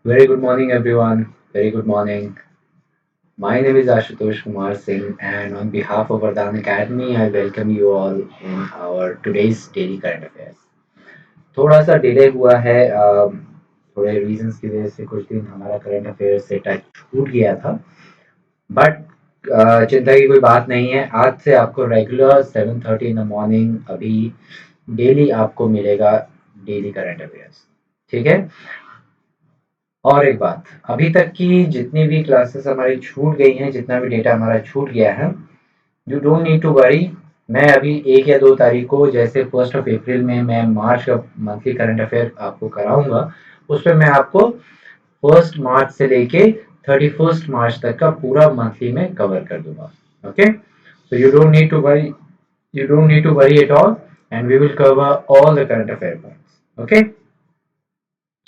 Very good morning, everyone. Very good morning. My name is Ashutosh Kumar Singh, and on behalf of Vardhan Academy, I welcome you all in our today's daily current affairs. थोड़ा सा delay हुआ है, थोड़े reasons की वजह से कुछ दिन हमारा करंट अफेयर से टच छूट गया था, बट चिंता की कोई बात नहीं है। आज से आपको रेगुलर 7:30 इन द मॉर्निंग अभी डेली आपको मिलेगा डेली करंट अफेयर्स। ठीक है। और एक बात, अभी तक की जितनी भी क्लासेस हमारी छूट गई हैं, जितना भी डेटा हमारा छूट गया है, you don't need to worry. मैं अभी 1 या 2 तारीख को, जैसे 1 अप्रैल में मैं मार्च का मंथली करंट अफेयर आपको कराऊंगा, उस पर मैं आपको 1 मार्च से लेके 31 मार्च तक का पूरा मंथली में कवर कर दूंगा। Okay, so you don't need to worry at all, and we will cover all the current affair points. Okay,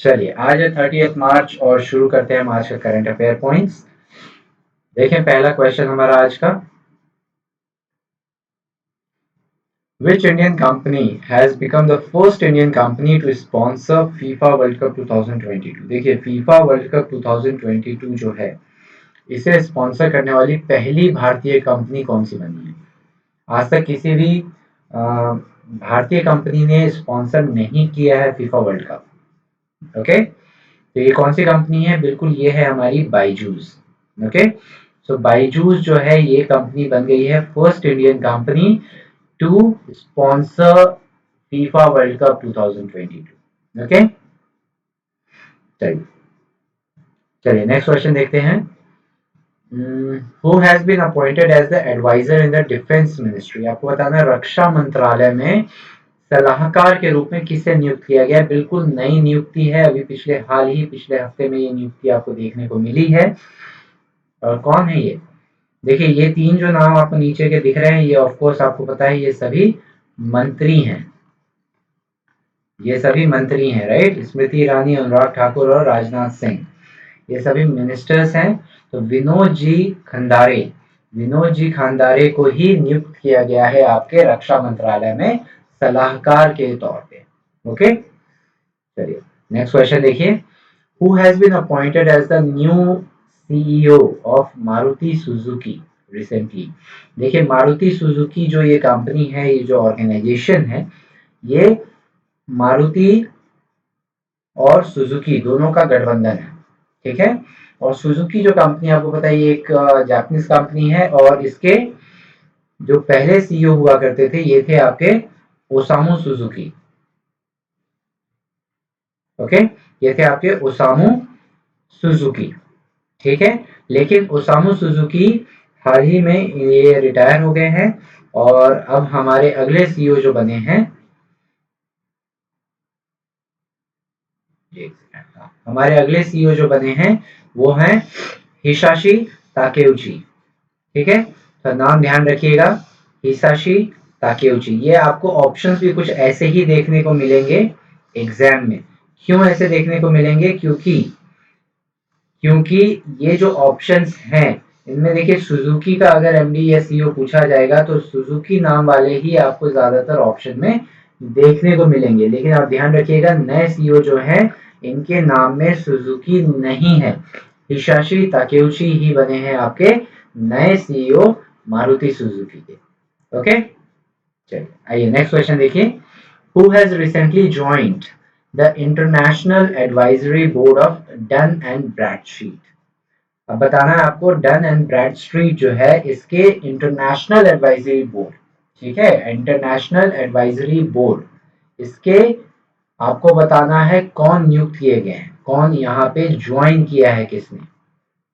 चलिए आज है 30 मार्च और शुरू करते हैं हम आज का करंट अफेयर पॉइंट्स। देखें पहला क्वेश्चन हमारा आज का, Which Indian company has become the first Indian company to sponsor FIFA World Cup 2022? देखिए FIFA World Cup 2022 जो है, इसे स्पॉन्सर करने वाली पहली भारतीय कंपनी कौन सी बनी है? आज तक किसी भी भारतीय कंपनी ने स्पॉन्सर नहीं किया है फीफा वर्ल्ड कप। ओके, तो ये कौन सी कंपनी है? बिल्कुल ये है हमारी बाईजूस। ओके, सो बाईजूस जो है ये कंपनी बन गई है first Indian company to sponsor FIFA world cup 2022। Okay, चलिए चलिए नेक्स्ट क्वेश्चन देखते हैं। Who has been appointed as the adviser in the defence ministry? आपको बताना है रक्षा मंत्रालय में सलाहकार के रूप में किसे नियुक्त किया गया है? बिल्कुल नई नियुक्ति है, अभी पिछले हफ्ते में ये नियुक्ति आपको देखने को मिली है। और कौन है ये? देखिए ये तीन जो नाम आपको नीचे के दिख रहे हैं, ये ऑफ कोर्स आपको पता है ये सभी मंत्री हैं। ये सभी मंत्री हैं, राइट? स्मृति ईरानी, अनुराग ठाकुर और राजनाथ सिंह, ये सभी मिनिस्टर्स हैं। तो विनोद जी खंडारे को ही नियुक्त किया गया है आपके रक्षा मंत्रालय में सलाहकार के तौर पे। ओके, चलिए नेक्स्ट क्वेश्चन देखिए। Who has been appointed as the new CEO of Maruti Suzuki recently? देखिए मारुति सुजुकी जो ये कंपनी है, ये जो ऑर्गेनाइजेशन है, ये मारुति और सुजुकी दोनों का गठबंधन है। ठीक है, और सुजुकी जो कंपनी आपको पता है ये एक जापानीज कंपनी है, और इसके जो पहले सीईओ हुआ करते थे ये थे आपके ओसामू सुजुकी। ओके, ये थे आपके ओसामू सुजुकी। ठीक है, लेकिन ओसामू सुजुकी हाल ही में ये रिटायर हो गए हैं, और अब हमारे अगले सीईओ जो बने हैं, हमारे अगले सीईओ जो बने हैं वो हैं हिसाशी ताकेउची। ठीक है, तो नाम ध्यान रखिएगा, हिसाशी ताकेउची। ये आपको ऑप्शंस भी कुछ ऐसे ही देखने को मिलेंगे एग्जाम में। क्यों ऐसे देखने को मिलेंगे? क्योंकि ये जो ऑप्शंस हैं इनमें देखिए सुजुकी का अगर एमडी या सीईओ पूछा जाएगा तो सुजुकी नाम वाले ही आपको ज्यादातर ऑप्शन में देखने को मिलेंगे। लेकिन आप ध्यान रखिएगा नए सीईओ जो हैं इनके नाम में सुजुकी नहीं है, हिसाशी ताकेउची ही बने हैं आपके नए सीईओ मारुति सुजुकी के। ओके, चलिए आइए नेक्स्ट क्वेश्चन देखिए। Who has recently joined the international advisory board of Dun and Bradstreet? अब बताना है आपको डन एंड ब्रैडस्ट्रीट जो है इसके इंटरनेशनल एडवाइजरी बोर्ड, ठीक है, इंटरनेशनल एडवाइजरी बोर्ड, इसके आपको बताना है कौन नियुक्त किए गए हैं, कौन यहाँ पे ज्वाइन किया है किसने।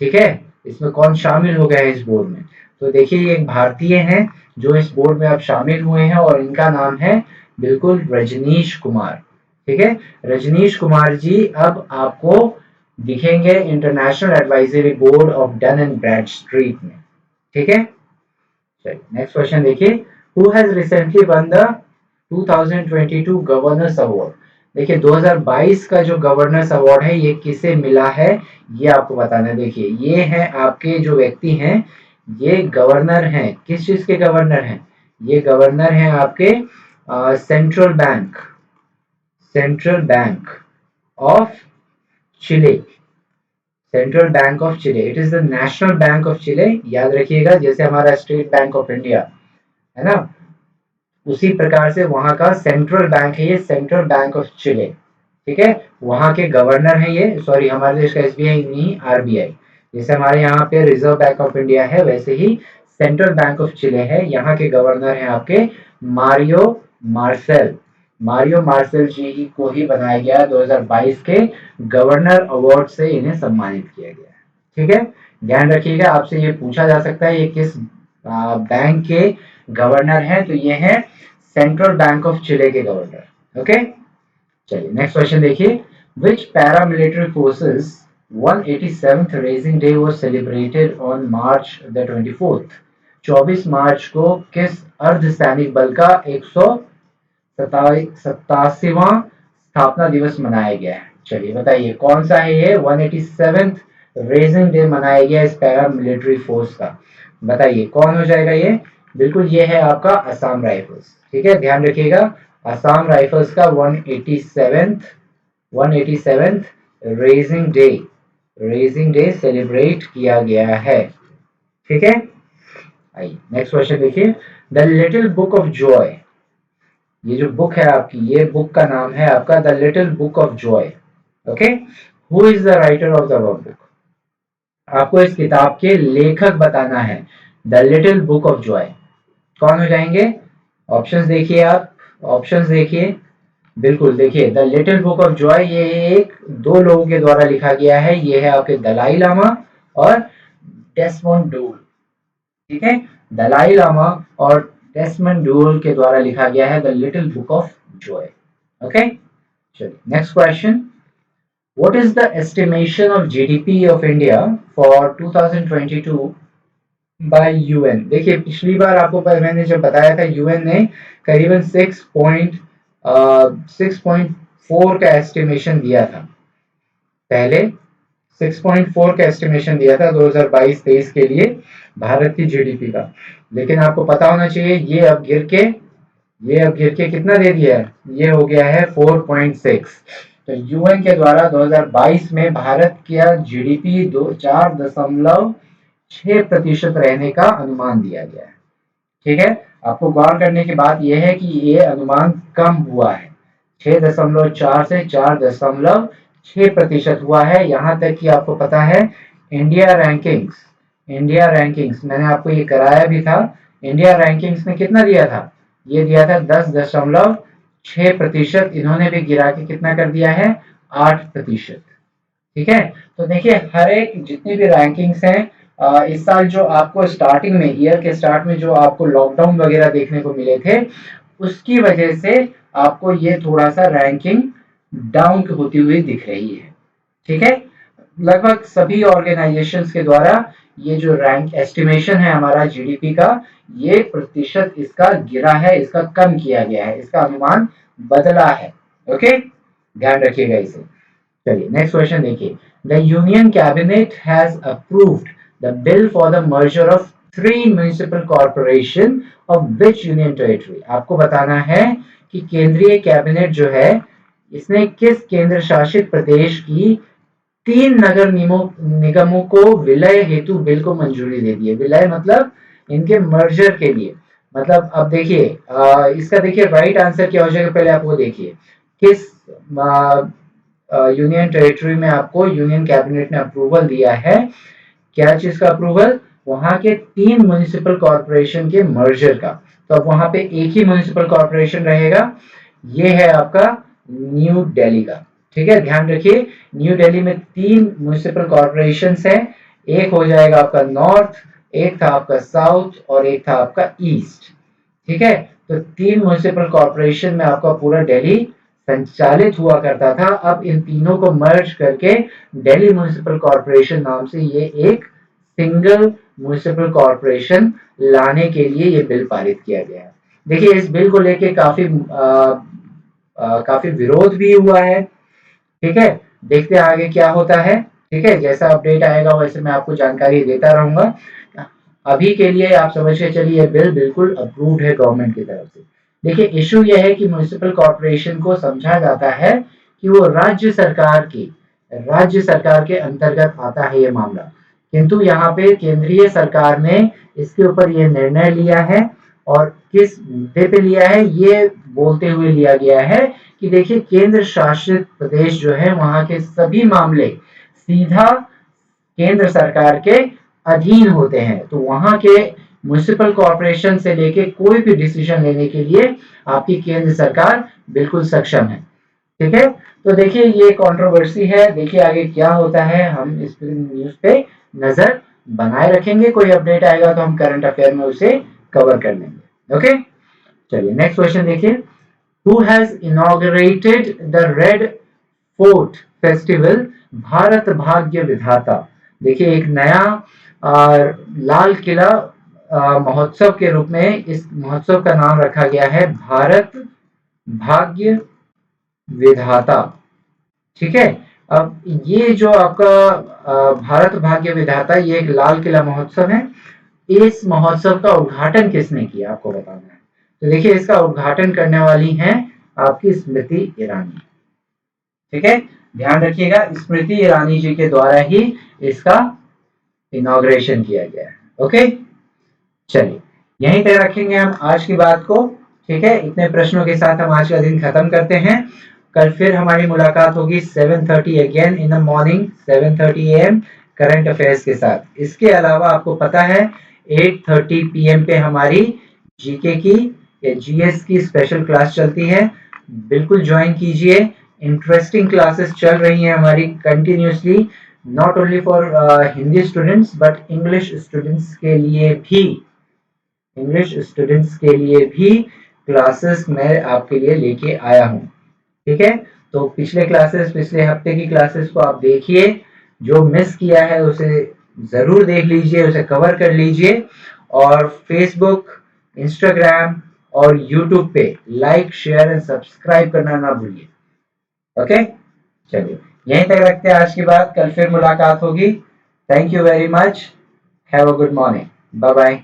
ठीक है, इसमें कौन शामिल हो गया है इस बोर्ड में? तो देखिए ये एक भारतीय हैं जो इस बोर्ड में अब शामिल हुए हैं, और इनका नाम है बिल्कुल रजनीश कुमार। ठीक है, रजनीश कुमार जी अब आपको दिखेंगे international advisory board of Dun and Bradstreet में। ठीक है, चलिए नेक्स्ट क्वेश्चन देखिए। Who has recently won the 2022 governors award? देखिए 2022 का जो गवर्नर्स अवार्ड है ये किसे मिला है ये आपको बताना है। देखिए ये है आपके जो व्यक्ति हैं, ये गवर्नर हैं, किस चीज के गवर्नर हैं? ये गवर्नर हैं आपके central bank of Chile. Central bank of Chile, it is the national bank of Chile, याद रखिएगा, जैसे हमारा स्टेट बैंक ऑफ इंडिया है ना, उसी प्रकार से वहां का सेंट्रल बैंक है ये, सेंट्रल बैंक ऑफ चिले। ठीक है, वहां के गवर्नर है ये, सॉरी हमारे देश का एसबीआई नहीं, आरबीआई। जैसे हमारे यहाँ पे रिजर्व बैंक ऑफ इंडिया है, वैसे ही सेंट्रल बैंक ऑफ चिले है। यहाँ के गवर्नर हैं आपके मारियो मार्सेल। मारियो मार्सेल जी ही को ही बनाया गया 2022 के गवर्नर अवार्ड से इन्हें सम्मानित किया गया है। ठीक है, ध्यान रखिएगा, आपसे ये पूछा जा सकता है ये किस बैंक के गवर्नर हैं, तो ये है सेंट्रल बैंक ऑफ चिले के गवर्नर। ओके, चलिए नेक्स्ट क्वेश्चन देखिए, which paramilitary forces 187th raising day was celebrated on March the 24th। 24 मार्च को किस अर्धसैनिक बल का 187वां स्थापना दिवस मनाया गया है? चलिए बताइए कौन सा है ये 187th रेजिंग डे मनाया गया इस पैरामिलिट्री फोर्स का, बताइए कौन हो जाएगा ये? बिल्कुल ये है आपका असम राइफल्स। ठीक है, ध्यान रखिएगा, असम राइफल्स का 187th रेजिंग डे सेलिब्रेट किया गया है। ठीक है, आइए नेक्स्ट क्वेश्चन देखिए, the little book of Joy, ये जो बुक है आपकी, ये बुक का नाम है आपका the little book of joy. Okay, who is the writer of the book? आपको इस किताब के लेखक बताना है। The little book of Joy कौन हो जाएंगे? ऑप्शंस देखिए आप, ऑप्शंस देखिए, बिल्कुल देखिए, the little book of Joy ये एक दो लोगों के द्वारा लिखा गया है, ये है आपके दलाई लामा और डेसमोंड टूटू। ठीक है, दलाई लामा और डेसमंड टूटू के द्वारा लिखा गया है the little book of joy. Okay, चलिए next question, what is the estimation of GDP of India for 2022 by UN? देखिए पिछली बार आपको मैंने जब बताया था, यूएन ने करीबन 6.4 का एस्टिमेशन दिया था, पहले 6.4 का एस्टिमेशन दिया था 2022-23 के लिए भारत की जीडीपी का, लेकिन आपको पता होना चाहिए ये अब गिर के कितना दे दिया है, ये हो गया है 4.6। तो यूएन के द्वारा 2022 में भारत का जीडीपी 4.6% रहने का अनुमान दिया गया है। ठीक है, आपको गौर करने की बात यह है कि ये अनुमान कम हुआ है, 6.4 से 4.6% हुआ है। यहां तक कि आपको पता है इंडिया रैंकिंग्स मैंने आपको ये कराया भी था, इंडिया रैंकिंग्स में कितना दिया था? ये दिया था 10.6%, इन्होंने भी गिरा के कितना कर दिया है? 8%। ठीक है, तो देखिए हर एक जितनी भी रैंकिंग्स हैं, इस साल जो आपको स्टार्टिंग में, ईयर के स्टार्ट में जो आपको लॉकडाउन वगैरह देखने को मिले थे, उसकी वजह से आपको ये थोड़ा सा रैंकिंग डाउन होती हुई दिख रही है। ठीक है, लगभग सभी ऑर्गेनाइजेशंस के द्वारा ये जो रैंक एस्टिमेशन है हमारा जीडीपी का, ये प्रतिशत इसका गिरा है, इसका कम किया गया है, इसका अनुमान बदला है। ओके, ध्यान रखिएगा इसे। चलिए नेक्स्ट क्वेश्चन देखिए, the union cabinet has approved the bill for the merger of 3 municipal corporation of which union territory? आपको बताना है कि केंद्रीय कैबिनेट जो है, इसने किस केंद्र शासित प्रदेश की 3 नगर निगमों को विलय हेतु बिल को मंजूरी दे दी है। विलय मतलब इनके मर्जर के लिए, मतलब अब देखिए इसका देखिए राइट आंसर क्या हो जाएगा, पहले आप वो देखिए, किस यूनियन टेरिटरी में आपको यूनियन कैबिनेट ने अप्रूवल दिया है, क्या चीज का अप्रूवल? वहां के 3 म्युनिसिपल कॉर्पोरेशन के मर्जर का। तो अब वहां पे एक ही म्युनिसिपल कॉर्पोरेशन रहेगा, ये है आपका न्यू दिल्ली का। ठीक है, ध्यान रखिए, न्यू दिल्ली में 3 म्युनिसिपल कॉर्पोरेशन है, एक हो जाएगा आपका नॉर्थ, एक था आपका साउथ और एक था आपका ईस्ट। ठीक है, तो 3 म्युनिसिपल कॉर्पोरेशन में आपका पूरा दिल्ली संचालित हुआ करता था। अब इन तीनों को मर्ज करके दिल्ली म्युनिसिपल कॉर्पोरेशन नाम से ये एक सिंगल म्युनिसिपल कॉर्पोरेशन लाने के लिए ये बिल पारित किया गया है। देखिए इस बिल को लेके काफी विरोध भी हुआ है। ठीक है, देखते हैं आगे क्या होता है। ठीक है, जैसा अपडेट आएगा वैसे मैं आपको जानकारी देता रहूंगा। अभी के लिए आप समझ के चलिए ये बिल बिल्कुल अप्रूव्ड है गवर्नमेंट की तरफ से। देखिए इशू यह है कि म्युनिसिपल कॉर्पोरेशन को समझा जाता है कि वो राज्य सरकार की राज्य सरकार के अंतर्गत आता है ये मामला, किंतु यहाँ पे केंद्रीय सरकार ने इसके ऊपर ये निर्णय लिया है और किस मुद्दे पे लिया है ये बोलते हुए लिया गया है कि देखिए केंद्र शासित प्रदेश जो है वहां के सभी मामले सीधा केंद्र सरकार के अधीन होते हैं, तो वहां के म्युनिसिपल कॉर्पोरेशन से लेके कोई भी डिसीजन लेने के लिए आपकी केंद्र सरकार बिल्कुल सक्षम है। ठीक है, तो देखिए ये कंट्रोवर्सी है, देखिए आगे क्या होता है, हम इस न्यूज पे नजर बनाए रखेंगे, कोई अपडेट आएगा तो हम करंट अफेयर में उसे कवर कर लेंगे। ओके, चलिए नेक्स्ट क्वेश्चन देखिए, who has inaugurated the red fort festival, Bharat भाग्य विधाता। देखिए एक नया लाल किला महोत्सव के रूप में इस महोत्सव का नाम रखा गया है भारत भाग्य विधाता। ठीक है, अब ये जो आपका भारत भाग्य विधाता ये एक लाल किला महोत्सव है, इस महोत्सव का उद्घाटन किसने किया आपको बताना है। तो देखिए इसका उद्घाटन करने वाली हैं आपकी स्मृति ईरानी। ठीक है, ध्यान रखिएगा स्मृति ईरानी जी के द्वारा ही इसका इनॉग्रेशन किया गया है। ओके, चलिए यहीं तक रखेंगे हम आज की बात को। ठीक है, इतने प्रश्नों के साथ हम आज का दिन खत्म करते हैं। कल फिर हमारी मुलाकात होगी 7:30 again in the morning, 7:30 AM current affairs के साथ। इसके अलावा आपको पता है 8:30 PM पे हमारी जीके की या जीएस की स्पेशल क्लास चलती है, बिल्कुल ज्वाइन कीजिए। इंटरेस्टिंग क्लासेस चल रही हैं हमारी continuously, not only for Hindi students but English students के लिए भी, इंग्लिश स्टूडेंट्स के लिए भी क्लासेस मैं आपके लिए लेके आया हूँ। ठीक है, तो पिछले क्लासेस, पिछले हफ्ते की क्लासेस को आप देखिए, जो मिस किया है उसे जरूर देख लीजिए, उसे कवर कर लीजिए, और फेसबुक, इंस्टाग्राम और यूट्यूब पे लाइक, शेयर एंड सब्सक्राइब करना ना भूलिए। ओके, चलिए यहीं तक रखते हैं आज की बात, कल फिर मुलाकात होगी। Thank you very much, have a good morning, bye bye.